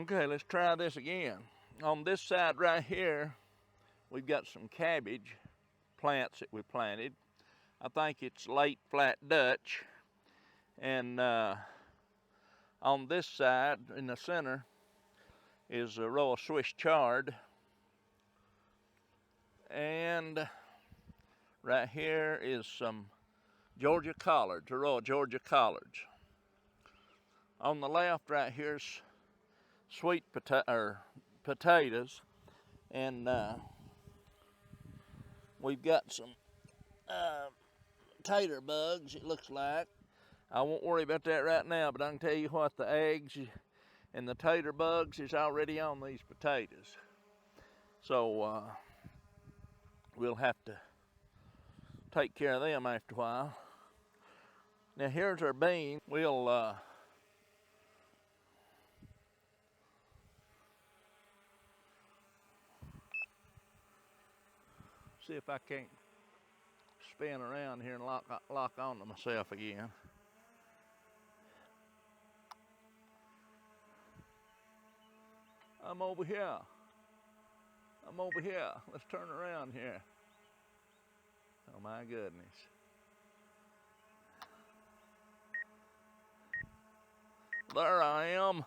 Okay, let's try this again. On this side right here, we've got some cabbage plants that we planted. I think it's late flat Dutch. And on this side, in the center, is a row of Swiss chard. And right here is some Georgia collards, a row of Georgia collards. On the left right here's sweet potatoes, and we've got some tater bugs, it looks like. I won't worry about that right now, but I can tell you what, the eggs and the tater bugs is already on these potatoes. So we'll have to take care of them after a while. Now here's our beans. We'll see if I can't spin around here and lock onto myself again. I'm over here. Let's turn around here. Oh my goodness. There I am.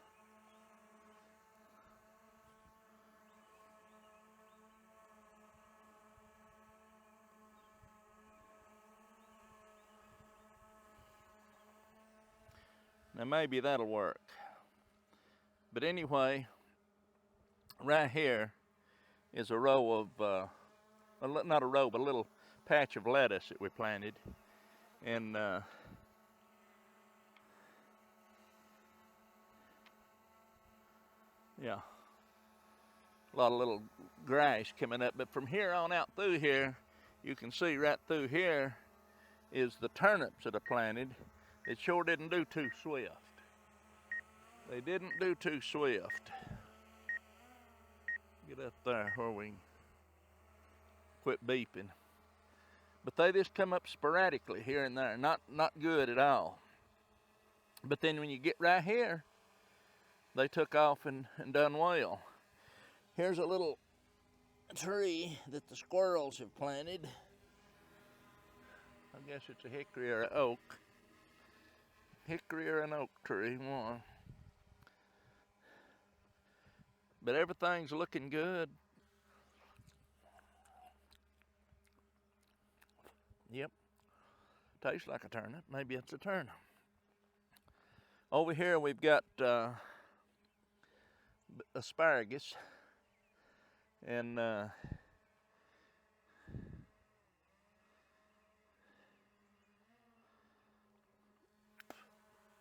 Now maybe that'll work. But anyway, right here is a row of, not a row, but a little patch of lettuce that we planted. And yeah, a lot of little grass coming up. But from here on out through here, you can see right through here is the turnips that I planted. It sure didn't do too swift. They didn't do too swift. Get up there where we quit beeping. But they just come up sporadically here and there, not good at all. But then when you get right here, they took off and done well. Here's a little tree that the squirrels have planted. I guess it's a hickory or an oak. Hickory or an oak tree, one. But everything's looking good. Yep, tastes like a turnip. Maybe it's a turnip. Over here we've got asparagus, and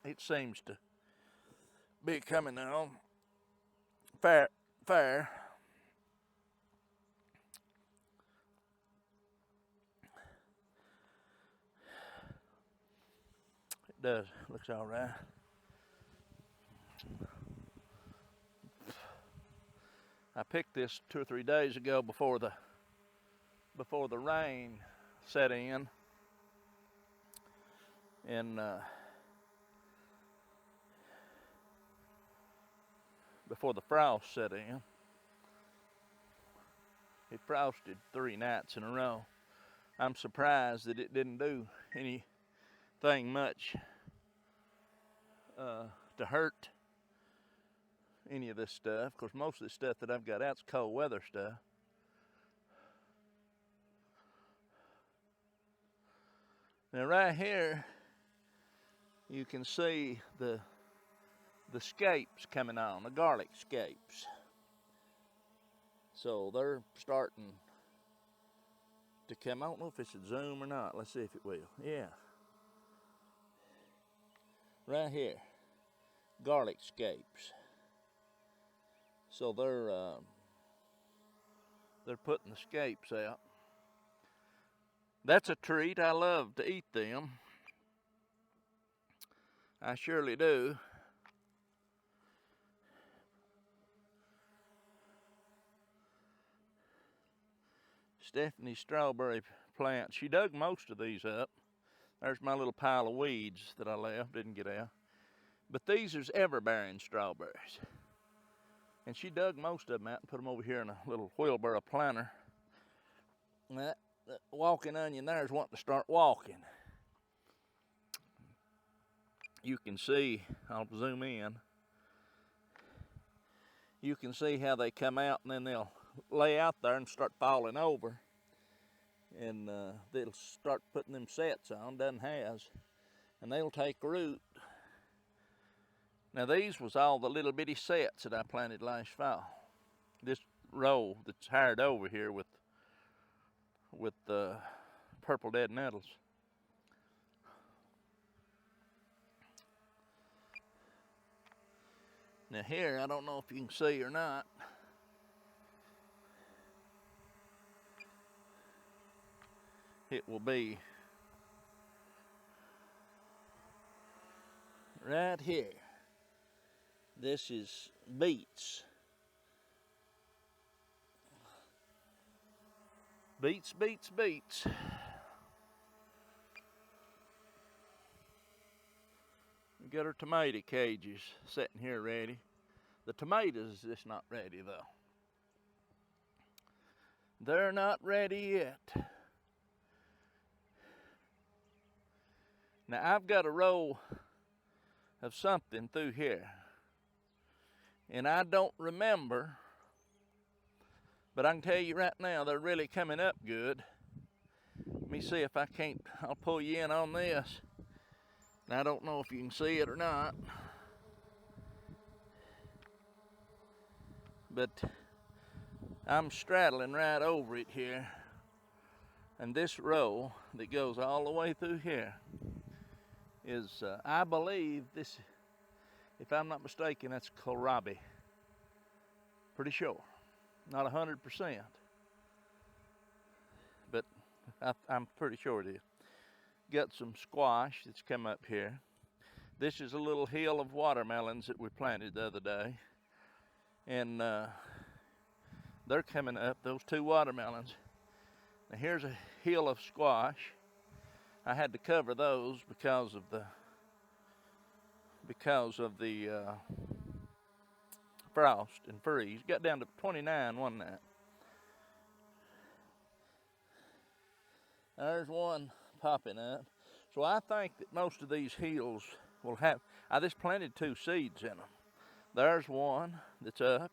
it seems to be coming on fair. It does, looks all right. I picked this 2 or 3 days ago before the rain set in, and before the frost set in. It frosted 3 nights in a row. I'm surprised that it didn't do anything much to hurt any of this stuff. Of course, most of the stuff that I've got out's cold weather stuff. Now right here, you can see the scapes coming on, the garlic scapes. So they're starting to come. I don't know if it's a zoom or not. Let's see if it will. Yeah. Right here, garlic scapes. So they're putting the scapes out. That's a treat. I love to eat them. I surely do. Stephanie's strawberry plant, she dug most of these up. There's my little pile of weeds that I left, didn't get out. But these are ever-bearing strawberries. And she dug most of them out and put them over here in a little wheelbarrow planter. And that walking onion there is wanting to start walking. You can see, I'll zoom in. You can see how they come out and then they'll lay out there and start falling over. And they'll start putting them sets on, done has, and they'll take root. Now these was all the little bitty sets that I planted last fall. This row that's hired over here with purple dead nettles. Now here, I don't know if you can see or not. It will be right here. This is beets. Beets, beets, beets. We got our tomato cages sitting here ready. The tomatoes is just not ready though. They're not ready yet. Now I've got a row of something through here. And I don't remember, but I can tell you right now, they're really coming up good. Let me see if I can't, I'll pull you in on this. And I don't know if you can see it or not. But I'm straddling right over it here. And this row that goes all the way through here is, I believe this, if I'm not mistaken, that's kohlrabi. Pretty sure. Not 100%. But I'm pretty sure it is. Got some squash that's come up here. This is a little hill of watermelons that we planted the other day. And they're coming up, those two watermelons. Now here's a hill of squash. I had to cover those because of the frost and freeze. Got down to 29 one night. There's one popping up. So I think that most of these hills will have, I just planted 2 seeds in them. There's one that's up.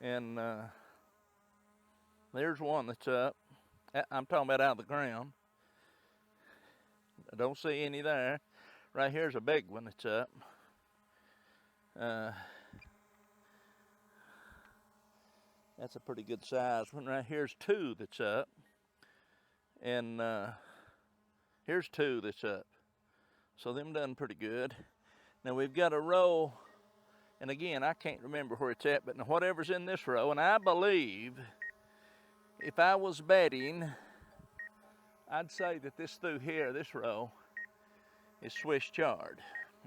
And there's one that's up. I'm talking about out of the ground. I don't see any there. Right here's a big one that's up. That's a pretty good size one. Right here's 2 that's up. And here's 2 that's up. So them done pretty good. Now we've got a row, and again, I can't remember where it's at, but whatever's in this row, and I believe if I was betting, I'd say that this through here, this row, is Swiss chard.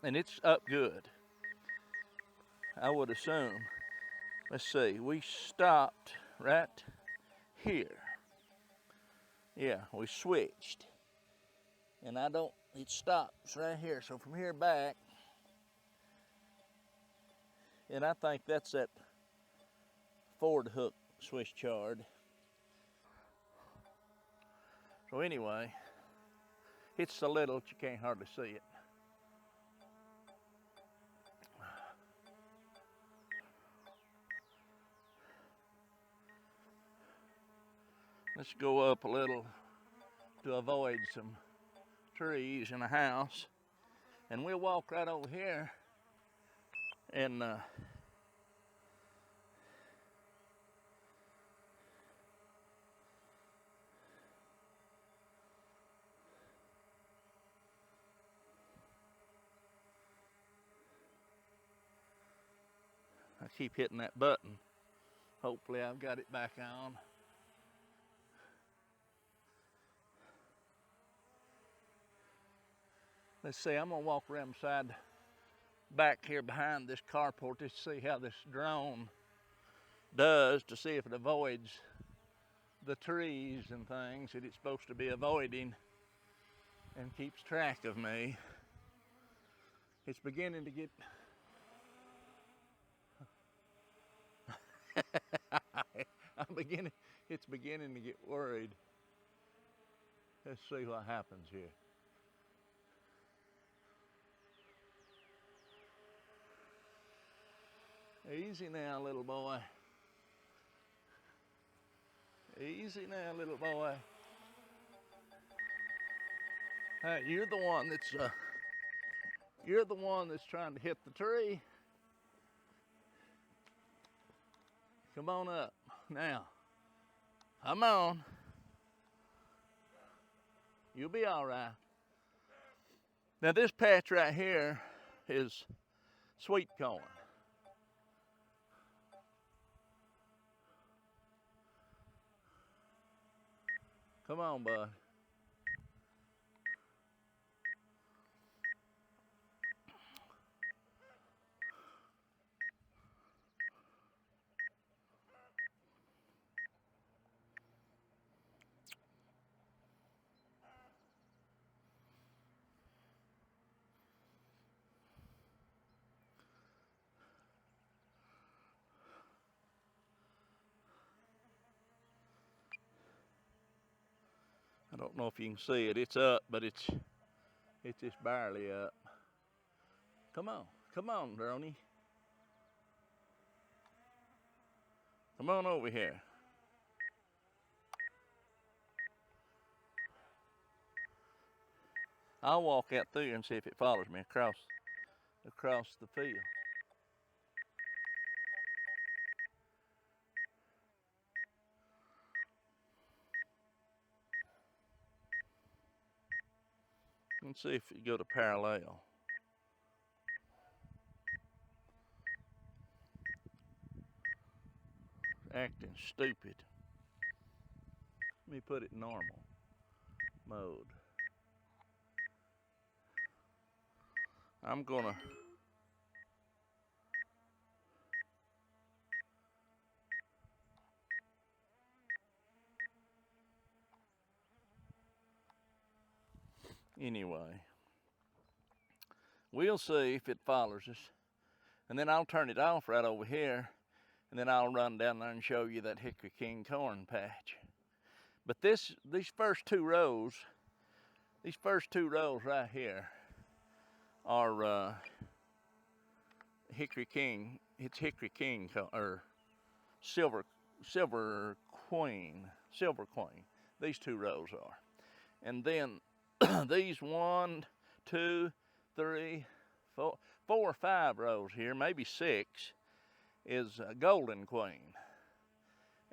And it's up good. I would assume. Let's see, we stopped right here. Yeah, we switched. And it stops right here. So from here back, and I think that's that Ford hook Swiss chard. So anyway, it's so little that you can't hardly see it. Let's go up a little to avoid some trees in the house. And we'll walk right over here and I keep hitting that button. Hopefully I've got it back on. Let's see, I'm gonna walk around the side back here behind this carport to see how this drone does, to see if it avoids the trees and things that it's supposed to be avoiding and keeps track of me. It's beginning to get It's beginning to get worried. Let's see what happens here. Easy now, little boy. Easy now, little boy. Hey, you're the one that's trying to hit the tree. Come on up now. Come on. You'll be all right. Now this patch right here is sweet corn. Come on, bud. I don't know if you can see it. It's up, but it's just barely up. Come on, Droney. Come on over here. I'll walk out through and see if it follows me across the field. Let's see if you go to parallel. Acting stupid. Let me put it in normal mode. I'm gonna anyway. We'll see if it follows us. And then I'll turn it off right over here. And then I'll run down there and show you that Hickory King corn patch. But these first two rows right here are Hickory King. It's Hickory King or Silver Queen. These two rows are. And then these 1, 2, 3, 4 or 5 rows here, maybe 6, is Golden Queen.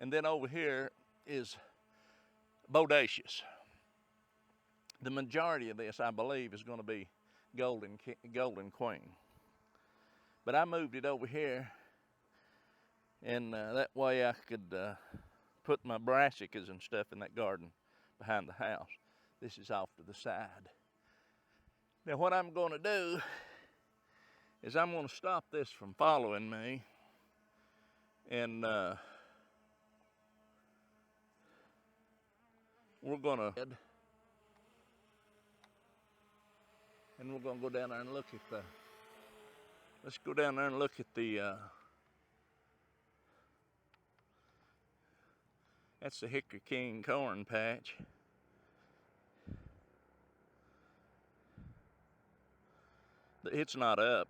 And then over here is Bodacious. The majority of this, I believe, is going to be Golden Queen. But I moved it over here, and that way I could put my brassicas and stuff in that garden behind the house. This is off to the side. Now what I'm going to do is I'm going to stop this from following me, and we're going to go down there and look at the, let's go down there and look at the, that's the Hickory King corn patch. It's not up.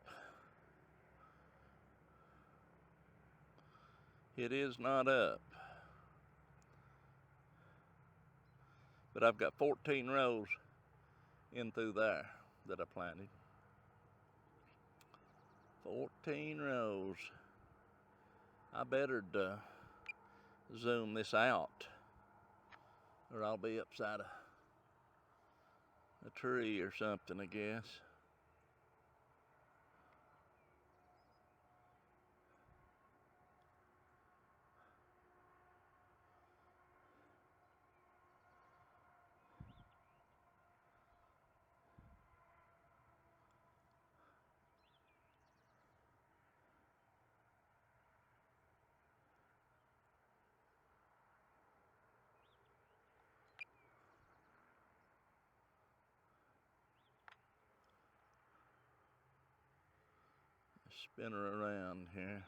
It is not up. But I've got 14 rows in through there that I planted. 14 rows. I better zoom this out, or I'll be upside a tree or something, I guess. Spin her around here.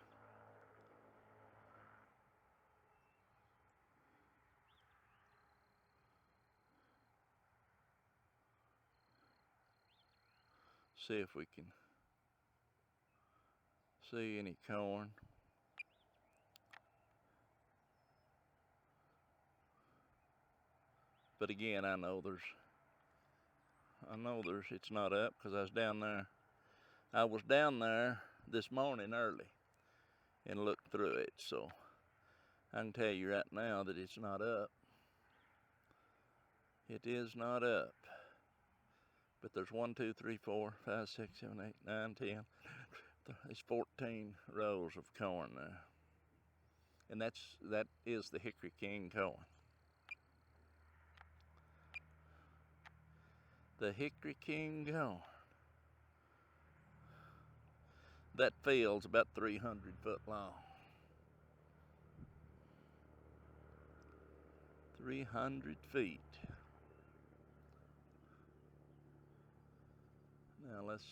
see if we can see any corn. But again, I know it's not up because I was down there. I was down there this morning early and looked through it, so I can tell you right now that it's not up. It is not up. But there's 1, 2, 3, 4, 5, 6, 7, 8, 9, 10. There's 14 rows of corn there. And that is the Hickory King corn. The Hickory King corn. That field's about 300 foot long. 300 feet. Now let's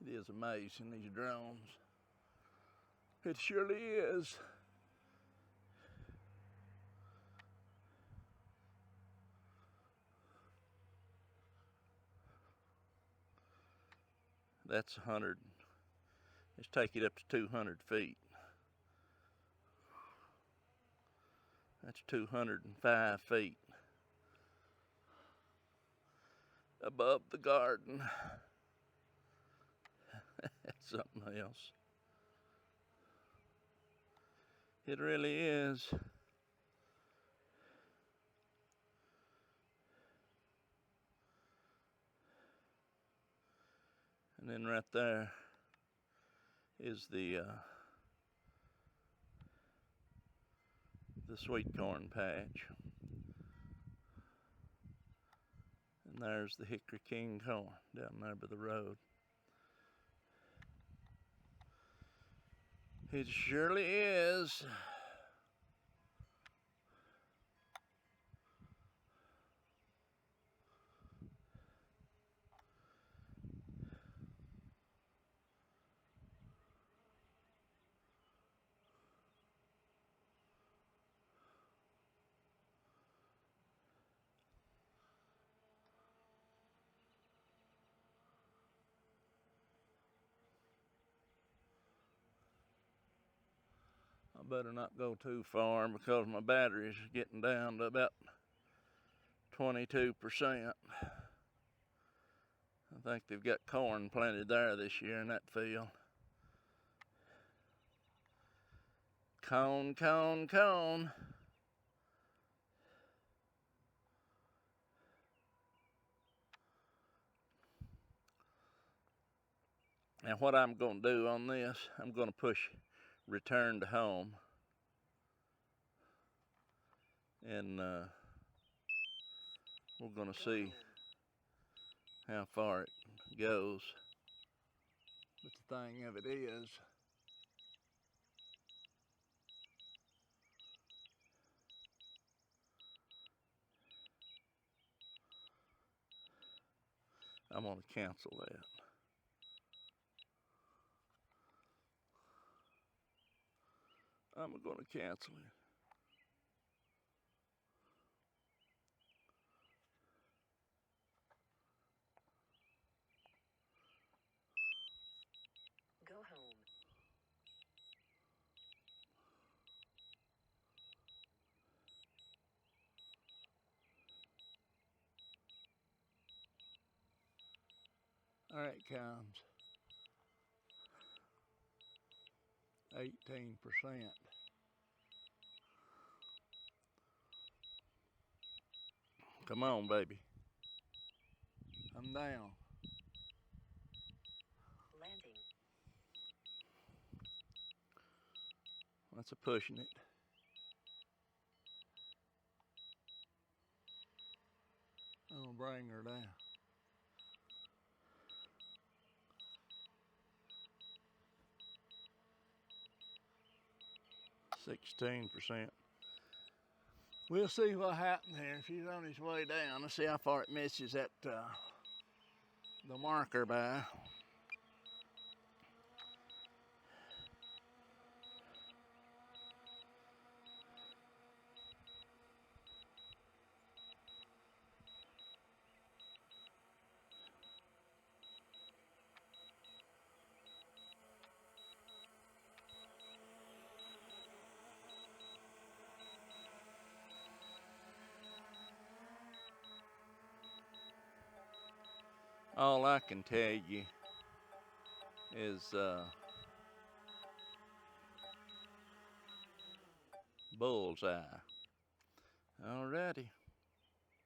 it is amazing, these drones. It surely is. That's 100. Let's take it up to 200 feet. That's 205 feet above the garden. That's something else. It really is. And then right there is the sweet corn patch. And there's the Hickory King corn down there by the road. It surely is. I better not go too far because my battery's getting down to about 22%. I think they've got corn planted there this year in that field. Cone, cone, cone. And what I'm going to do on this, I'm going to push return to home. And we're going to see how far it goes. But the thing of it is, I'm going to cancel that. I'm going to cancel it. Go home. All right, comes 18%. Come on, baby. I'm down. Landing. That's a pushing it. I'm gonna bring her down. 16%. We'll see what happens here. If he's on his way down, let's see how far it misses that the marker by. All I can tell you is bullseye. Alrighty.